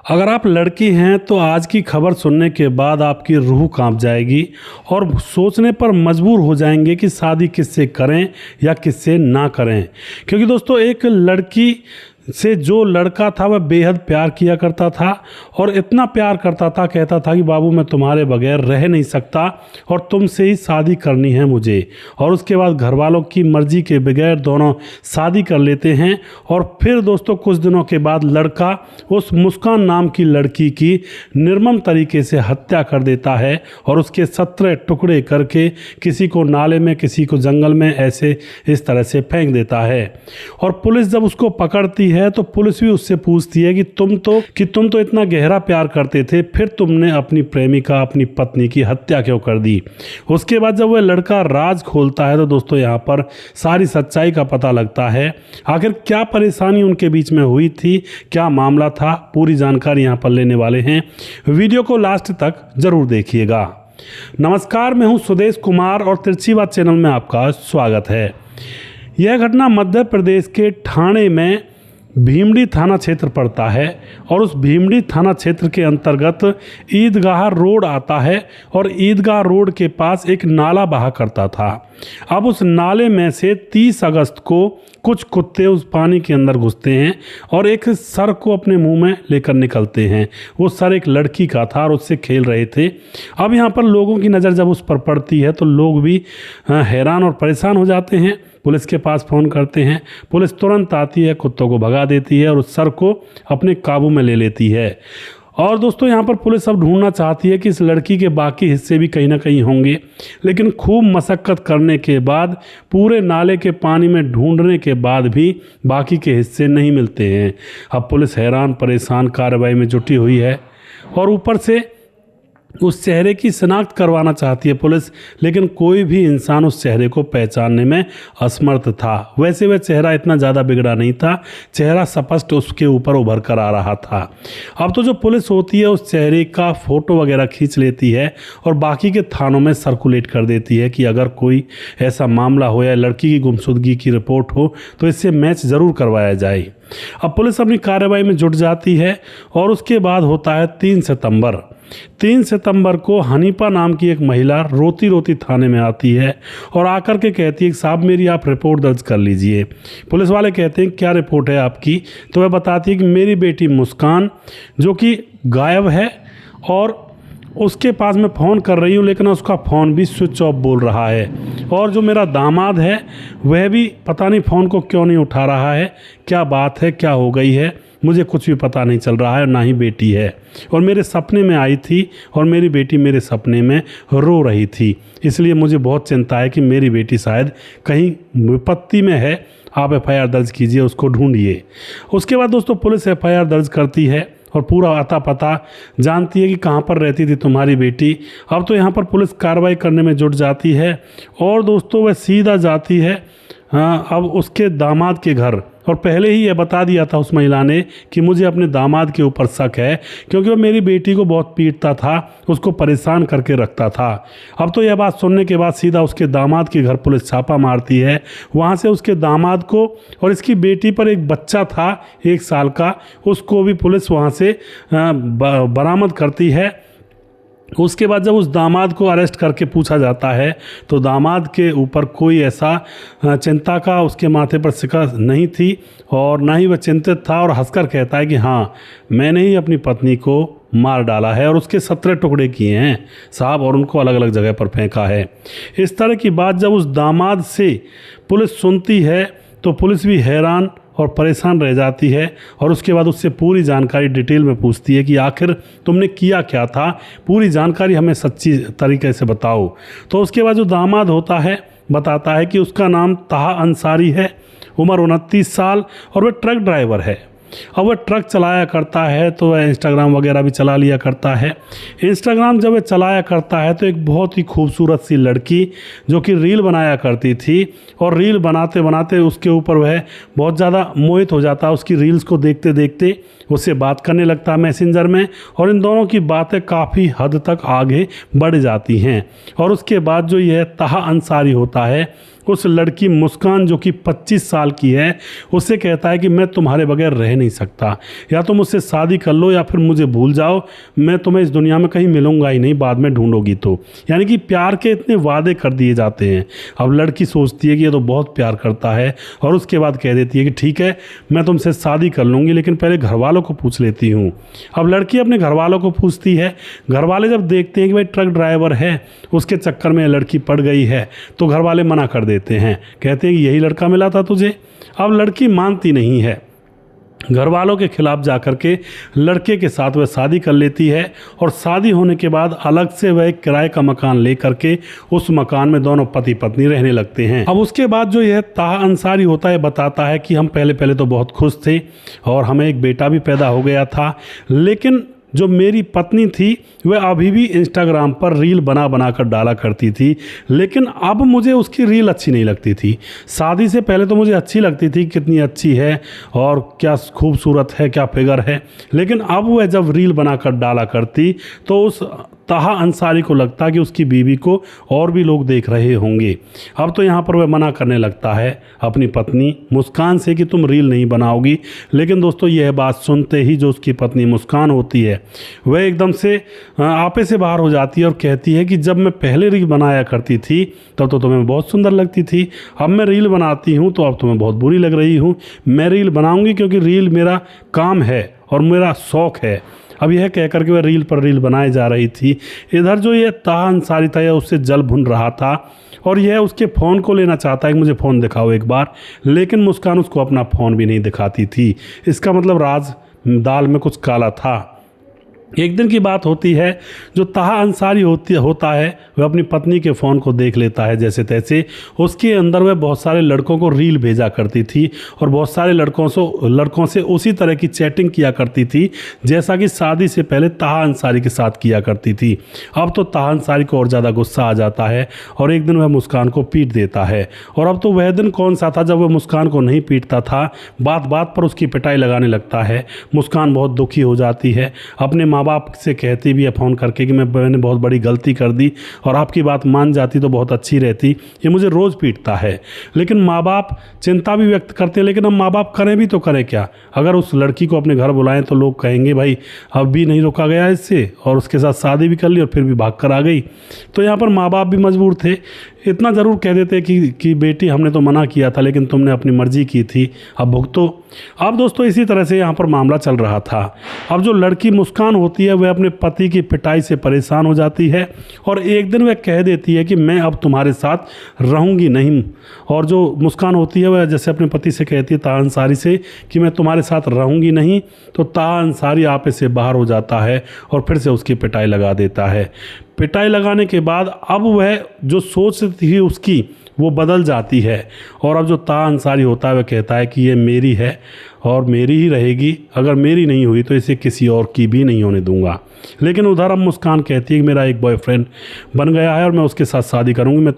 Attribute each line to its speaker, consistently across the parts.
Speaker 1: अगर आप लड़की हैं तो आज की खबर सुनने के बाद आपकी रूह कांप जाएगी और सोचने पर मजबूर हो जाएंगे कि शादी किससे करें या किससे ना करें। क्योंकि दोस्तों एक लड़की से जो लड़का था वह बेहद प्यार किया करता था और इतना प्यार करता था, कहता था कि बाबू मैं तुम्हारे बगैर रह नहीं सकता और तुमसे ही शादी करनी है मुझे। और उसके बाद घर वालों की मर्जी के बगैर दोनों शादी कर लेते हैं। और फिर दोस्तों कुछ दिनों के बाद लड़का उस मुस्कान नाम की लड़की की निर्मम तरीके से हत्या कर देता है और उसके 17 टुकड़े करके किसी को नाले में, किसी को जंगल में, ऐसे इस तरह से फेंक देता है। और पुलिस जब उसको पकड़ती है तो पुलिस भी उससे पूछती है कि तुम तो इतना गहरा प्यार करते थे, फिर तुमने अपनी प्रेमिका, अपनी पत्नी की हत्या क्यों कर दी। उसके बाद जब वह लड़का राज खोलता है तो दोस्तों यहाँ पर सारी सच्चाई का पता लगता है। आखिर क्या परेशानी उनके बीच में हुई थी, क्या मामला था, पूरी जानकारी यहाँ पर लेने वाले हैं। वीडियो को लास्ट तक जरूर देखिएगा। नमस्कार, मैं हूँ सुदेश कुमार और तिरछी बात चैनल में आपका स्वागत है। यह घटना मध्य प्रदेश के ठाणे में भीमडी थाना क्षेत्र पड़ता है और उस भीमडी थाना क्षेत्र के अंतर्गत ईदगाह रोड आता है और ईदगाह रोड के पास एक नाला बहा करता था। अब उस नाले में से 30 अगस्त को कुछ कुत्ते उस पानी के अंदर घुसते हैं और एक सर को अपने मुंह में लेकर निकलते हैं। वो सर एक लड़की का था और उससे खेल रहे थे। अब यहाँ पर लोगों की नज़र जब उस पर पड़ती है तो लोग भी हैरान और परेशान हो जाते हैं। पुलिस के पास फ़ोन करते हैं, पुलिस तुरंत आती है, कुत्तों को भगा देती है और उस सर को अपने काबू में ले लेती है। और दोस्तों यहाँ पर पुलिस अब ढूंढना चाहती है कि इस लड़की के बाकी हिस्से भी कहीं ना कहीं होंगे, लेकिन खूब मशक्क़त करने के बाद, पूरे नाले के पानी में ढूंढने के बाद भी बाकी के हिस्से नहीं मिलते हैं। अब पुलिस हैरान परेशान कार्रवाई में जुटी हुई है और ऊपर से उस चेहरे की शिनाख्त करवाना चाहती है पुलिस, लेकिन कोई भी इंसान उस चेहरे को पहचानने में असमर्थ था। वैसे वह चेहरा इतना ज़्यादा बिगड़ा नहीं था, चेहरा स्पष्ट उसके ऊपर उभर कर आ रहा था। अब तो जो पुलिस होती है उस चेहरे का फ़ोटो वगैरह खींच लेती है और बाकी के थानों में सर्कुलेट कर देती है कि अगर कोई ऐसा मामला हो या लड़की की गुमशुदगी की रिपोर्ट हो तो इससे मैच ज़रूर करवाया जाए। अब पुलिस अपनी कार्रवाई में जुट जाती है और उसके बाद होता है 3 सितंबर को हनीफा नाम की एक महिला रोती रोती थाने में आती है और आकर के कहती है कि साहब मेरी आप रिपोर्ट दर्ज कर लीजिए। पुलिस वाले कहते हैं क्या रिपोर्ट है आपकी, तो वह बताती है कि मेरी बेटी मुस्कान जो कि गायब है और उसके पास मैं फ़ोन कर रही हूँ लेकिन उसका फ़ोन भी स्विच ऑफ बोल रहा है, और जो मेरा दामाद है वह भी पता नहीं फ़ोन को क्यों नहीं उठा रहा है, क्या बात है, क्या हो गई है, मुझे कुछ भी पता नहीं चल रहा है, ना ही बेटी है। और मेरे सपने में आई थी और मेरी बेटी मेरे सपने में रो रही थी, इसलिए मुझे बहुत चिंता है कि मेरी बेटी शायद कहीं विपत्ति में है। आप FIR दर्ज कीजिए, उसको ढूंढिए। उसके बाद दोस्तों पुलिस FIR दर्ज करती है और पूरा अता पता जानती है कि कहाँ पर रहती थी तुम्हारी बेटी। अब तो यहाँ पर पुलिस कार्रवाई करने में जुट जाती है और दोस्तों वह सीधा जाती है अब उसके दामाद के घर। और पहले ही यह बता दिया था उस महिला ने कि मुझे अपने दामाद के ऊपर शक है, क्योंकि वो मेरी बेटी को बहुत पीटता था, उसको परेशान करके रखता था। अब तो यह बात सुनने के बाद सीधा उसके दामाद के घर पुलिस छापा मारती है। वहाँ से उसके दामाद को और इसकी बेटी पर एक बच्चा था 1 साल का, उसको भी पुलिस वहाँ से बरामद करती है। उसके बाद जब उस दामाद को अरेस्ट करके पूछा जाता है तो दामाद के ऊपर कोई ऐसा चिंता का उसके माथे पर शिकन नहीं थी और ना ही वह चिंतित था, और हंसकर कहता है कि हाँ मैंने ही अपनी पत्नी को मार डाला है और उसके 17 टुकड़े किए हैं साहब और उनको अलग अलग जगह पर फेंका है। इस तरह की बात जब उस दामाद से पुलिस सुनती है तो पुलिस भी हैरान और परेशान रह जाती है और उसके बाद उससे पूरी जानकारी डिटेल में पूछती है कि आखिर तुमने किया क्या था, पूरी जानकारी हमें सच्ची तरीके से बताओ। तो उसके बाद जो दामाद होता है बताता है कि उसका नाम ताहा अंसारी है, उम्र 29 साल और वह ट्रक ड्राइवर है। अब वह ट्रक चलाया करता है तो वह इंस्टाग्राम वगैरह भी चला लिया करता है। इंस्टाग्राम जब वह चलाया करता है तो एक बहुत ही खूबसूरत सी लड़की जो कि रील बनाया करती थी और रील बनाते बनाते उसके ऊपर वह बहुत ज़्यादा मोहित हो जाता है। उसकी रील्स को देखते देखते उससे बात करने लगता है मैसेंजर में और इन दोनों की बातें काफ़ी हद तक आगे बढ़ जाती हैं। और उसके बाद जो यह ताहा अंसारी होता है उस लड़की मुस्कान जो कि 25 साल की है उससे कहता है कि मैं तुम्हारे बगैर रह नहीं सकता, या तो मुझसे शादी कर लो या फिर मुझे भूल जाओ, मैं तुम्हें इस दुनिया में कहीं मिलूंगा ही नहीं, बाद में ढूंढोगी तो। यानी कि प्यार के इतने वादे कर दिए जाते हैं। अब लड़की सोचती है कि ये तो बहुत प्यार करता है और उसके बाद कह देती है कि ठीक है मैं तुमसे शादी कर लूँगी, लेकिन पहले घर वालों को पूछ लेती हूँ। अब लड़की अपने घर वालों को पूछती है। घर वाले जब देखते हैं कि भाई ट्रक ड्राइवर है, उसके चक्कर में लड़की पड़ गई है, तो घर वाले मना कर देते हैं, कहते हैं कि यही लड़का मिला था तुझे। अब लड़की मानती नहीं है, घर वालों के खिलाफ जाकर के लड़के के साथ वह शादी कर लेती है और शादी होने के बाद अलग से वह एक किराए का मकान ले करके उस मकान में दोनों पति पत्नी रहने लगते हैं। अब उसके बाद जो यह ताहा अंसारी होता है बताता है कि हम पहले तो बहुत खुश थे और हमें एक बेटा भी पैदा हो गया था, लेकिन जो मेरी पत्नी थी वह अभी भी इंस्टाग्राम पर रील बना कर डाला करती थी, लेकिन अब मुझे उसकी रील अच्छी नहीं लगती थी। शादी से पहले तो मुझे अच्छी लगती थी, कितनी अच्छी है और क्या खूबसूरत है, क्या फिगर है, लेकिन अब वह जब रील बनाकर डाला करती तो उस ताहा अंसारी को लगता कि उसकी बीवी को और भी लोग देख रहे होंगे। अब तो यहाँ पर वह मना करने लगता है अपनी पत्नी मुस्कान से कि तुम रील नहीं बनाओगी, लेकिन दोस्तों यह बात सुनते ही जो उसकी पत्नी मुस्कान होती है वह एकदम से आपे से बाहर हो जाती है और कहती है कि जब मैं पहले रील बनाया करती थी तब तो तुम्हें बहुत सुंदर लगती थी, अब मैं रील बनाती हूँ तो अब तुम्हें बहुत बुरी लग रही हूँ। मैं रील बनाऊँगी क्योंकि रील मेरा काम है और मेरा शौक़ है। अब यह कह करके वह रील पर रील बनाए जा रही थी। इधर जो ये ताहा अंसारी था यह उससे जल भुन रहा था और यह उसके फ़ोन को लेना चाहता है कि मुझे फ़ोन दिखाओ एक बार, लेकिन मुस्कान उसको अपना फ़ोन भी नहीं दिखाती थी। इसका मतलब राज दाल में कुछ काला था। एक दिन की बात होती है, जो ताहा अंसारी होता है वह अपनी पत्नी के फ़ोन को देख लेता है जैसे तैसे। उसके अंदर वह बहुत सारे लड़कों को रील भेजा करती थी और बहुत सारे लड़कों से उसी तरह की चैटिंग किया करती थी जैसा कि शादी से पहले ताहा अंसारी के साथ किया करती थी। अब तो ताहा अंसारी को और ज़्यादा गुस्सा आ जाता है और एक दिन वह मुस्कान को पीट देता है। और अब तो वह दिन कौन सा था जब वह मुस्कान को नहीं पीटता था, बात बात पर उसकी पिटाई लगाने लगता है। मुस्कान बहुत दुखी हो जाती है, अपने माँ बाप से कहती भी है फ़ोन करके कि मैंने बहुत बड़ी गलती कर दी और आपकी बात मान जाती तो बहुत अच्छी रहती, ये मुझे रोज़ पीटता है। लेकिन माँ बाप चिंता भी व्यक्त करते हैं, लेकिन अब माँ बाप करें भी तो करें क्या। अगर उस लड़की को अपने घर बुलाएं तो लोग कहेंगे भाई अब भी नहीं रोका गया इससे, और उसके साथ शादी भी कर ली और फिर भी भाग कर आ गई। तो यहाँ पर माँ बाप भी मजबूर थे, इतना ज़रूर कह देते कि बेटी हमने तो मना किया था लेकिन तुमने अपनी मर्ज़ी की थी, अब भुगतो। अब दोस्तों इसी तरह से यहाँ पर मामला चल रहा था। अब जो लड़की मुस्कान होती है वह अपने पति की पिटाई से परेशान हो जाती है और एक दिन वह कह देती है कि मैं अब तुम्हारे साथ रहूँगी नहीं। और जो मुस्कान होती है वह जैसे अपने पति से कहती है ताहा अंसारी से कि मैं तुम्हारे साथ रहूँगी नहीं, तो ताहा अंसारी आपे से बाहर हो जाता है और फिर से उसकी पिटाई लगा देता है। पिटाई लगाने के बाद अब वह जो सोच थी उसकी वो बदल जाती है और अब जो ताहा अंसारी होता है वह कहता है कि ये मेरी है और मेरी ही रहेगी, अगर मेरी नहीं हुई तो इसे किसी और की भी नहीं होने दूंगा। लेकिन उधर अब मुस्कान कहती है कि मेरा एक बॉयफ्रेंड बन गया है और मैं उसके साथ शादी करूंगी, मैं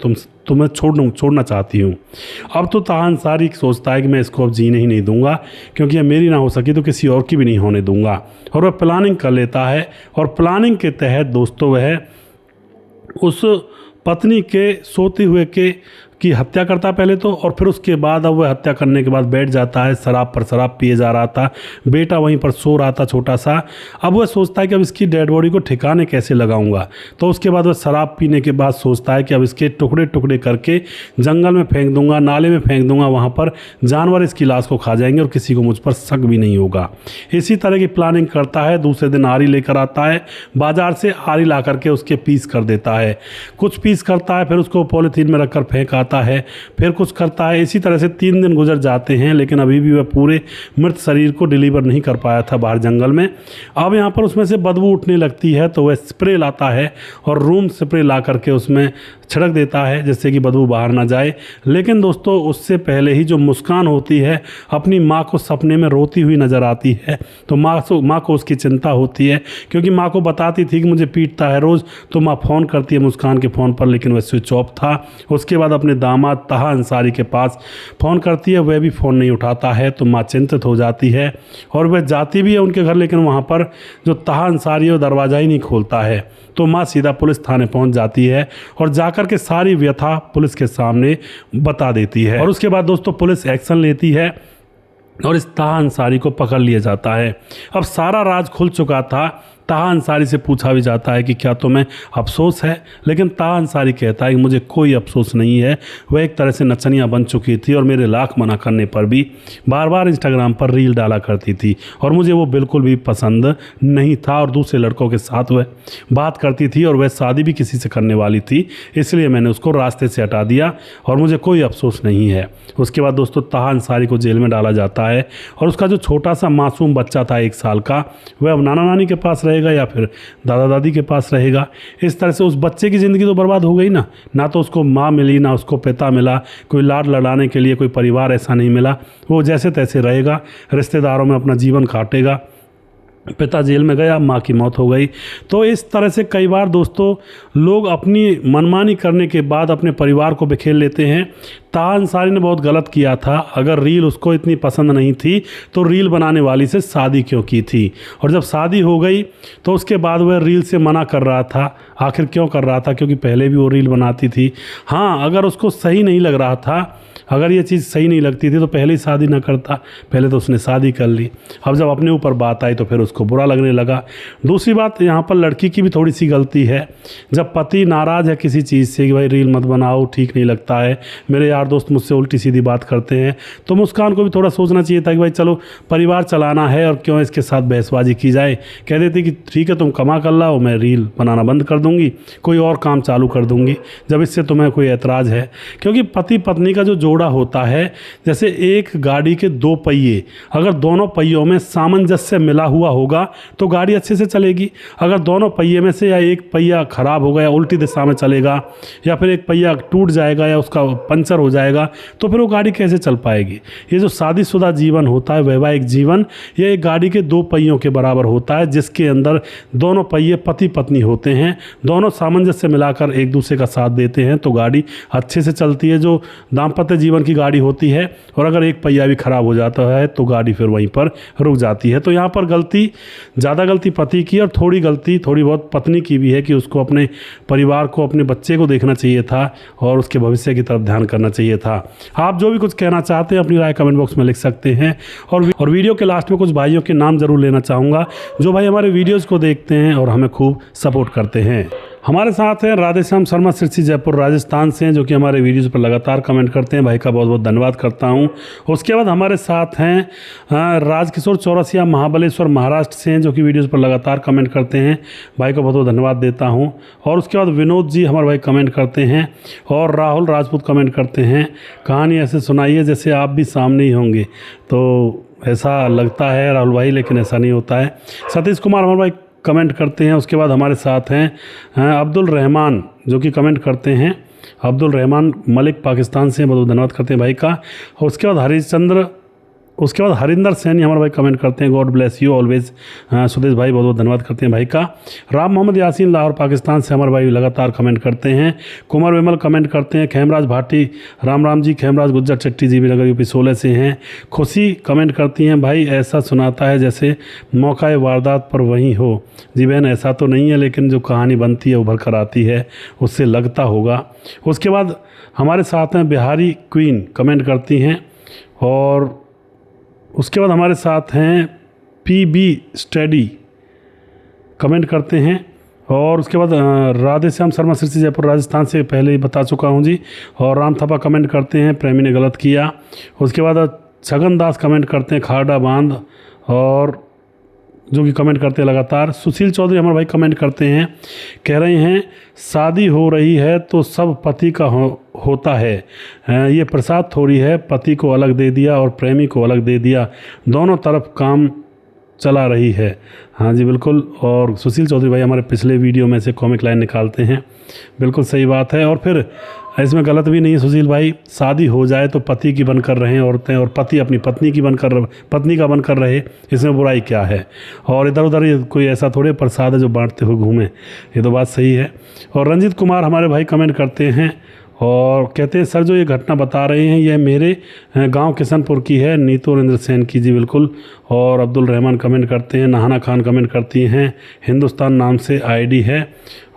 Speaker 1: तुम्हें छोड़ना चाहती हूँ। अब तो ताहा अंसारी सोचता है कि मैं इसको अब जीने ही नहीं दूंगा, क्योंकि ये मेरी ना हो सकी तो किसी और की भी नहीं होने दूंगा। और वह प्लानिंग कर लेता है और प्लानिंग के तहत दोस्तों वह उस पत्नी के सोते हुए की हत्या करता पहले तो, और फिर उसके बाद अब वह हत्या करने के बाद बैठ जाता है। शराब पर शराब पिए जा रहा था, बेटा वहीं पर सो रहा था छोटा सा। अब वह सोचता है कि अब इसकी डेड बॉडी को ठिकाने कैसे लगाऊंगा। तो उसके बाद वह शराब पीने के बाद सोचता है कि अब इसके टुकड़े टुकड़े करके जंगल में फेंक दूंगा, नाले में फेंक दूंगा, वहाँ पर जानवर इसकी लाश को खा जाएंगे और किसी को मुझ पर शक भी नहीं होगा। इसी तरह की प्लानिंग करता है। दूसरे दिन आरी लेकर आता है, बाजार से आरी ला करके उसके पीस कर देता है। कुछ पीस करता है, फिर उसको पॉलीथीन में रखकर फेंक आता है, फिर कुछ करता है। इसी तरह से 3 दिन गुजर जाते हैं, लेकिन अभी भी वह पूरे मृत शरीर को डिलीवर नहीं कर पाया था बाहर जंगल में। अब यहाँ पर उसमें से बदबू उठने लगती है, तो वह स्प्रे लाता है और रूम स्प्रे ला करके उसमें छिड़क देता है जिससे कि बदबू बाहर ना जाए। लेकिन दोस्तों उससे पहले ही जो मुस्कान होती है अपनी माँ को सपने में रोती हुई नज़र आती है। तो माँ को उसकी चिंता होती है, क्योंकि माँ को बताती थी कि मुझे पीटता है रोज़, तो माँ फ़ोन करती है मुस्कान के फ़ोन पर, लेकिन वह स्विच ऑफ था। उसके बाद अपने दामाद ताहा अंसारी के पास फ़ोन करती है, वह भी फ़ोन नहीं उठाता है। तो माँ चिंतित हो जाती है और वह जाती भी है उनके घर, लेकिन वहाँ पर जो ताहा अंसारी है वो दरवाज़ा ही नहीं खोलता है। तो माँ सीधा पुलिस थाने पहुँच जाती है और जाकर के सारी व्यथा पुलिस के सामने बता देती है। और उसके बाद दोस्तों पुलिस एक्शन लेती है और इस ताहा अंसारी को पकड़ लिया जाता है। अब सारा राज खुल चुका था। ताहा अंसारी से पूछा भी जाता है कि क्या तुम्हें अफसोस है, लेकिन ताहा अंसारी कहता है कि मुझे कोई अफसोस नहीं है। वह एक तरह से नचनिया बन चुकी थी और मेरे लाख मना करने पर भी बार बार इंस्टाग्राम पर रील डाला करती थी और मुझे वो बिल्कुल भी पसंद नहीं था और दूसरे लड़कों के साथ वह बात करती थी और वह शादी भी किसी से करने वाली थी, इसलिए मैंने उसको रास्ते से हटा दिया और मुझे कोई अफसोस नहीं है। उसके बाद दोस्तों ताहा अंसारी को जेल में डाला जाता है और उसका जो छोटा सा मासूम बच्चा था 1 साल का, वह अब नाना नानी के पास या फिर दादा दादी के पास रहेगा। इस तरह से उस बच्चे की ज़िंदगी तो बर्बाद हो गई ना तो उसको माँ मिली, ना उसको पिता मिला, कोई लाड लड़ाने के लिए कोई परिवार ऐसा नहीं मिला। वो जैसे तैसे रहेगा, रिश्तेदारों में अपना जीवन काटेगा। पिता जेल में गया, माँ की मौत हो गई। तो इस तरह से कई बार दोस्तों लोग अपनी मनमानी करने के बाद अपने परिवार को बिखेर लेते हैं। ताहा अंसारी ने बहुत गलत किया था। अगर रील उसको इतनी पसंद नहीं थी तो रील बनाने वाली से शादी क्यों की थी, और जब शादी हो गई तो उसके बाद वह रील से मना कर रहा था। आखिर क्यों कर रहा था? क्योंकि पहले भी वो रील बनाती थी। हाँ, अगर उसको सही नहीं लग रहा था, अगर ये चीज़ सही नहीं लगती थी तो पहले ही शादी ना करता। पहले तो उसने शादी कर ली, अब जब अपने ऊपर बात आई तो फिर उसको बुरा लगने लगा। दूसरी बात, यहाँ पर लड़की की भी थोड़ी सी गलती है। जब पति नाराज़ है किसी चीज़ से कि भाई रील मत बनाओ, ठीक नहीं लगता है, मेरे यार दोस्त मुझसे उल्टी सीधी बात करते हैं, तो मुस्कान को भी थोड़ा सोचना चाहिए था कि भाई चलो परिवार चलाना है और क्यों इसके साथ बहसबाजी की जाए। कह देती कि ठीक है तुम कमा कर लाओ, मैं रील बनाना बंद कर दूँगी, कोई और काम चालू कर दूँगी जब इससे तुम्हें कोई ऐतराज़ है। क्योंकि पति पत्नी का जो जोड़ा होता है, जैसे एक गाड़ी के 2 पहिए, अगर दोनों पहियों में सामंजस्य मिला हुआ होगा तो गाड़ी अच्छे से चलेगी। अगर दोनों पहिए में से या एक पहिया खराब हो गया, उल्टी दिशा में चलेगा, या फिर एक पहिया टूट जाएगा या उसका पंचर हो जाएगा, तो फिर वो गाड़ी कैसे चल पाएगी। ये जो शादीशुदा जीवन होता है, वैवाहिक जीवन, ये एक गाड़ी के 2 पहियों के बराबर होता है, जिसके अंदर दोनों पहिए पति पत्नी होते हैं, दोनों सामंजस्य मिलाकर एक दूसरे का साथ देते हैं तो गाड़ी अच्छे से चलती है, जो दाम्पत्य जीवन की गाड़ी होती है। और अगर एक पहिया भी खराब हो जाता है तो गाड़ी फिर वहीं पर रुक जाती है। तो यहाँ पर ज़्यादा गलती पति की और थोड़ी बहुत पत्नी की भी है कि उसको अपने परिवार को, अपने बच्चे को देखना चाहिए था और उसके भविष्य की तरफ ध्यान करना चाहिए था। आप जो भी कुछ कहना चाहते हैं अपनी राय कमेंट बॉक्स में लिख सकते हैं। और वीडियो के लास्ट में कुछ भाइयों के नाम ज़रूर लेना चाहूँगा जो भाई हमारे वीडियोज़ को देखते हैं और हमें खूब सपोर्ट करते हैं। हमारे साथ हैं राधेश्याम शर्मा सिरसी जयपुर राजस्थान से, जो कि हमारे वीडियोज़ पर लगातार कमेंट करते हैं। भाई का बहुत बहुत धन्यवाद करता हूं। उसके बाद हमारे साथ हैं राजकिशोर चौरसिया महाबलेश्वर महाराष्ट्र से, जो कि वीडियोज़ पर लगातार कमेंट करते हैं। भाई को बहुत बहुत धन्यवाद देता हूं। और उसके बाद विनोद जी हमारे भाई कमेंट करते हैं और राहुल राजपूत कमेंट करते हैं, कहानी ऐसे सुनाइए जैसे आप भी सामने ही होंगे। तो ऐसा लगता है राहुल भाई, लेकिन ऐसा नहीं होता है। सतीश कुमार हमारे भाई कमेंट करते हैं। उसके बाद हमारे साथ हैं अब्दुल रहमान, जो कि कमेंट करते हैं। अब्दुल रहमान मलिक पाकिस्तान से, बहुत धन्यवाद करते हैं भाई का। उसके बाद हरिंदर सैनी हमारे भाई कमेंट करते हैं, God bless you always. Sudesh भाई बहुत बहुत धन्यवाद करते हैं भाई का। राम मोहम्मद यासीन लाहौर पाकिस्तान से हमारे भाई लगातार कमेंट करते हैं। कुमार विमल कमेंट करते हैं। खेमराज भाटी, राम जी, खेमराज गुज्जर चट्टी जी भी नगर यूपी 16 से हैं। खुशी कमेंट करती हैं, भाई ऐसा सुनाता है जैसे मौका वारदात पर वहीं हो। जी बहन, ऐसा तो नहीं है, लेकिन जो कहानी बनती है उभर कर आती है, उससे लगता होगा। उसके बाद हमारे साथ हैं बिहारी क्वीन कमेंट करती हैं। और उसके बाद हमारे साथ हैं PB स्टडी कमेंट करते हैं। और उसके बाद राधेश्याम शर्मा सिरसी जयपुर राजस्थान से पहले ही बता चुका हूं जी। और राम थपा कमेंट करते हैं, प्रेमी ने गलत किया। उसके बाद छगन दास कमेंट करते हैं, खाड़ा बांध, और जो कि कमेंट करते हैं लगातार। सुशील चौधरी हमारे भाई कमेंट करते हैं, कह रहे हैं शादी हो रही है तो सब पति का होता है, ये प्रसाद थोड़ी है, पति को अलग दे दिया और प्रेमी को अलग दे दिया, दोनों तरफ काम चला रही है। हाँ जी बिल्कुल। और सुशील चौधरी भाई हमारे पिछले वीडियो में से कॉमिक लाइन निकालते हैं, बिल्कुल सही बात है। और फिर इसमें गलत भी नहीं है सुशील भाई, शादी हो जाए तो पति की बनकर रहें औरतें, और पति अपनी पत्नी का बनकर रहे, इसमें बुराई क्या है। और इधर उधर कोई ऐसा थोड़े प्रसाद है जो बांटते हुए घूमें, ये तो बात सही है। और रंजीत कुमार हमारे भाई कमेंट करते हैं, और कहते हैं सर जो ये घटना बता रहे हैं यह मेरे गांव किशनपुर की है। नीतू नरेंद्र सेन की जी बिल्कुल। और अब्दुल रहमान कमेंट करते हैं, नहाना खान कमेंट करती हैं, हिंदुस्तान नाम से आईडी है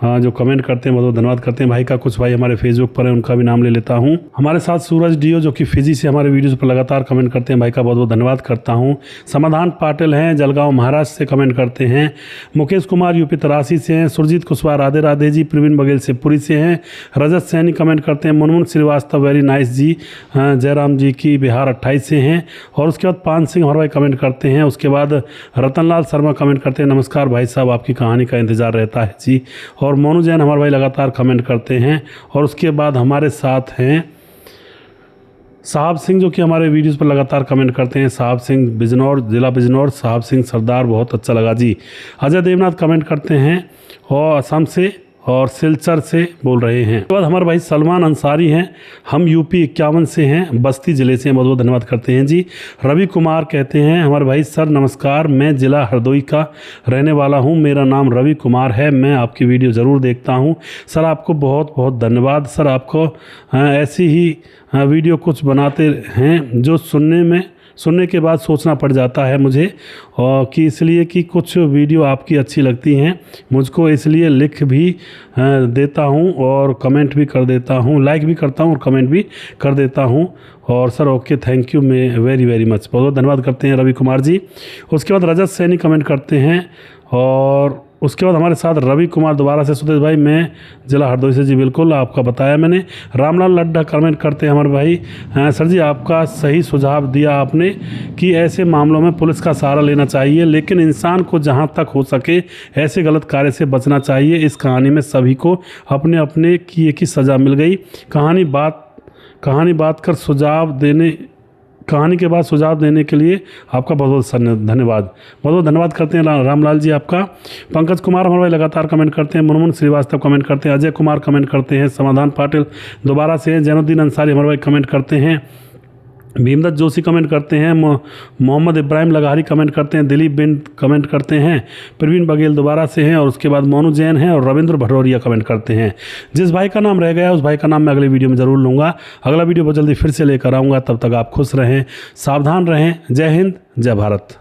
Speaker 1: जो कमेंट करते हैं, बहुत धन्यवाद करते हैं भाई का। कुछ भाई हमारे फेसबुक पर हैं, उनका भी नाम ले लेता हूं। हमारे साथ सूरज डीओ जो कि फिजी से हमारे वीडियोस पर लगातार कमेंट करते हैं, भाई का बहुत बहुत धन्यवाद करता हूं। समाधान पाटिल हैं, जलगांव महाराष्ट्र से कमेंट करते हैं। मुकेश कुमार यूपी तरासी से हैं। सुरजीत कुशवाहा राधे राधे जी। प्रवीण बघेल से पुरी से हैं। रजत सैनी कमेंट करते हैं। मुनमुन श्रीवास्तव वेरी नाइस जी। जयराम जी की बिहार 28 से हैं। और उसके बाद पान सिंह हमारे भाई कमेंट करते हैं। उसके बाद रतनलाल शर्मा कमेंट करते हैं, नमस्कार भाई साहब, आपकी कहानी का इंतजार रहता है जी। और मोनू जैन हमारे भाई लगातार कमेंट करते हैं। और उसके बाद हमारे साथ हैं साहब सिंह जो कि हमारे वीडियोस पर लगातार कमेंट करते हैं। साहब सिंह बिजनौर, जिला बिजनौर। साहब सिंह सरदार, बहुत अच्छा लगा जी। अजय देवनाथ कमेंट करते हैं और असम से और सिलचर से बोल रहे हैं। उसके बाद हमारे भाई सलमान अंसारी हैं, हम यूपी 51 से हैं, बस्ती ज़िले से। बहुत बहुत धन्यवाद करते हैं जी। रवि कुमार कहते हैं हमारे भाई सर नमस्कार, मैं ज़िला हरदोई का रहने वाला हूं, मेरा नाम रवि कुमार है, मैं आपकी वीडियो ज़रूर देखता हूं। सर आपको बहुत बहुत धन्यवाद। सर आपको ऐसी ही वीडियो कुछ बनाते हैं जो सुनने के बाद सोचना पड़ जाता है मुझे, और कि इसलिए कि कुछ वीडियो आपकी अच्छी लगती हैं मुझको, इसलिए लिख भी देता हूं और कमेंट भी कर देता हूं, लाइक भी करता हूं और कमेंट भी कर देता हूं। और सर ओके, थैंक यू, मैं वेरी वेरी मच, बहुत बहुत धन्यवाद करते हैं रवि कुमार जी। उसके बाद रजत सैनी कमेंट करते हैं। और उसके बाद हमारे साथ रवि कुमार दोबारा से, सुदेश भाई मैं जिला हरदोई से जी, बिल्कुल आपका बताया मैंने। रामलाल लड्डा कमेंट करते हैं हमारे भाई, सर जी आपका सही सुझाव दिया आपने कि ऐसे मामलों में पुलिस का सहारा लेना चाहिए, लेकिन इंसान को जहां तक हो सके ऐसे गलत कार्य से बचना चाहिए। इस कहानी में सभी को अपने अपने किए की सज़ा मिल गई। कहानी के बाद सुझाव देने के लिए आपका बहुत बहुत धन्यवाद। बहुत बहुत धन्यवाद करते हैं रामलाल जी आपका। पंकज कुमार हमारे भाई लगातार कमेंट करते हैं। मुनमुन श्रीवास्तव कमेंट करते हैं। अजय कुमार कमेंट करते हैं। समाधान पाटिल दोबारा से हैं। जैनुद्दीन अंसारी हमारे भाई कमेंट करते हैं। भीमदत्त जोशी कमेंट करते हैं। मोहम्मद इब्राहिम लगारी कमेंट करते हैं। दिलीप बिंद कमेंट करते हैं। प्रवीण बघेल दोबारा से हैं। और उसके बाद मोनू जैन हैं और रविंद्र भटौरिया कमेंट करते हैं। जिस भाई का नाम रह गया उस भाई का नाम मैं अगले वीडियो में ज़रूर लूँगा। अगला वीडियो बहुत जल्दी फिर से लेकर आऊँगा। तब तक आप खुश रहें, सावधान रहें। जय हिंद, जय भारत।